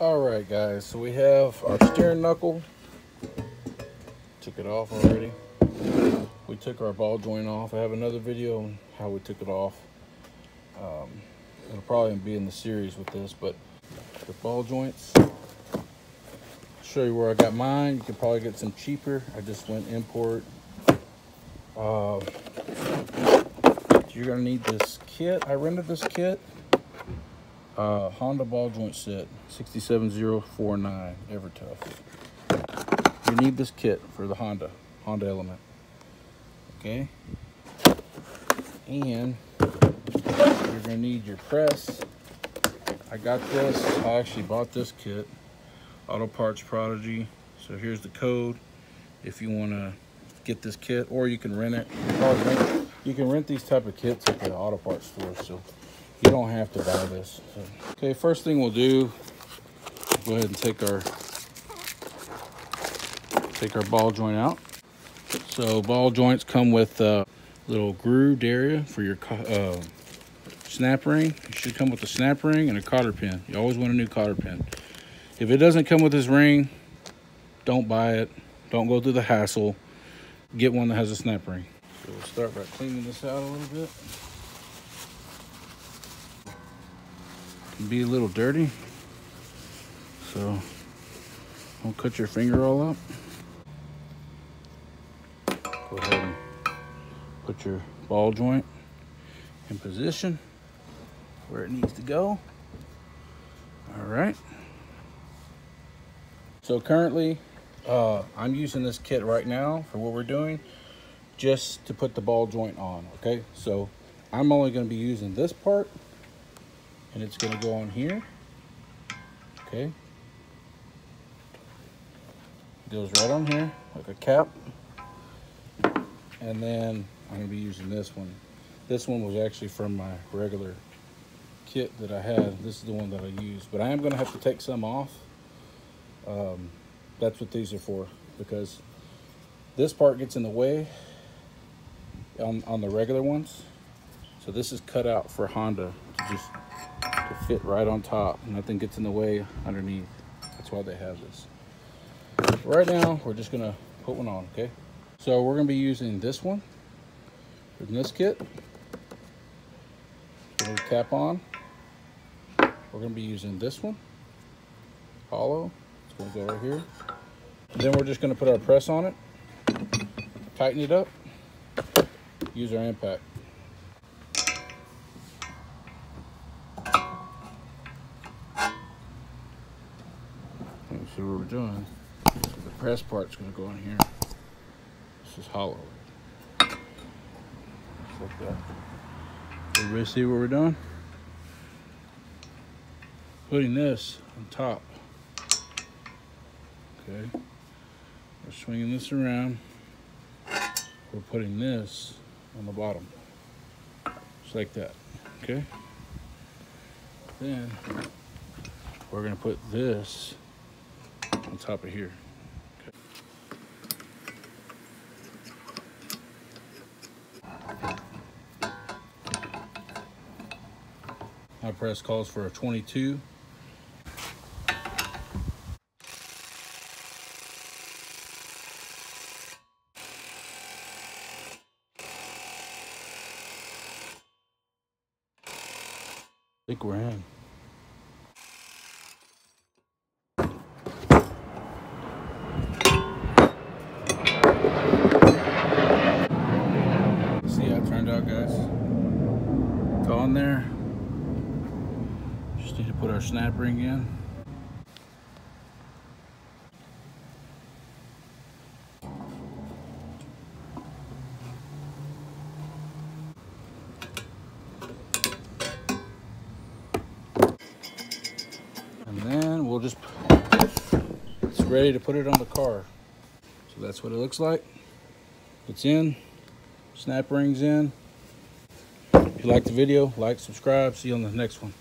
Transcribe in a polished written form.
Alright guys, so we have our steering knuckle. Took it off already. We took our ball joint off. I have another video on how we took it off. It'll probably be in the series with this, but the ball joints. I'll show you where I got mine. You can probably get some cheaper. I just went import. You're gonna need this kit. I rented this kit. Honda ball joint set 67049 Evertough. You need this kit for the Honda element. Okay, and you're gonna need your press. I got this. I actually bought this kit, Auto Parts Prodigy. So here's the code if you want to get this kit, or you can rent it. You can rent these type of kits at the auto parts store, so you don't have to buy this. So, okay, first thing we'll do, go ahead and take our ball joint out. So ball joints come with a little grooved area for your snap ring. You should come with a snap ring and a cotter pin. You always want a new cotter pin. If it doesn't come with this ring, don't buy it. Don't go through the hassle. Get one that has a snap ring. So we'll start by cleaning this out a little bit. It can be a little dirty, so don't cut your finger all up. Go ahead and put your ball joint in position where it needs to go. All right. So currently, I'm using this kit right now for what we're doing, just to put the ball joint on, okay? So I'm only gonna be using this part, and it's gonna go on here, okay? It goes right on here, like a cap. And then I'm gonna be using this one. This one was actually from my regular kit that I had. This is the one that I used, but I am gonna have to take some off. That's what these are for, because this part gets in the way on the regular ones. So this is cut out for Honda to fit right on top. Nothing gets in the way underneath. That's why they have this. Right now, we're just gonna put one on, okay? So we're gonna be using this one from this kit. Put a cap on. We're gonna be using this one, hollow. It's gonna go right here. And then we're just gonna put our press on it, tighten it up, use our impact. Let's see what we're doing. So the press part's gonna go in here. This is hollow. Just like that. Everybody see what we're doing? Putting this on top. Okay. We're swinging this around. We're putting this on the bottom. Just like that. Okay. Then we're gonna put this on top of here. My press calls for a 22. I think we're in. See how it turned out, guys? It's on there. Just need to put our snap ring in. And then we'll just, it's ready to put it on the car. So that's what it looks like. It's in, snap ring's in. If you like the video, like, subscribe. See you on the next one.